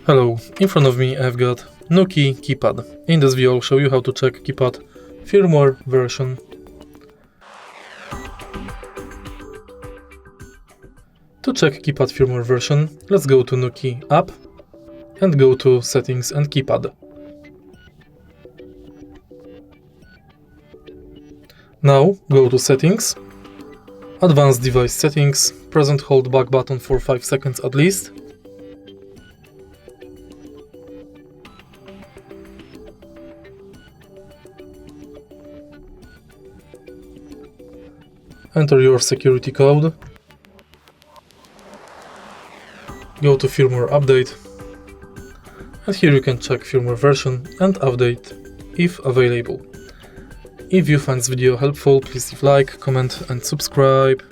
Hello, in front of me I've got NUKI Keypad. In this video I'll show you how to check keypad firmware version. To check keypad firmware version, let's go to NUKI app and go to Settings and Keypad. Now go to Settings, Advanced Device Settings, press and hold back button for 5 seconds at least. Enter your security code. Go to Firmware Update. And here you can check firmware version and update if available. If you find this video helpful, please leave a like, comment and subscribe.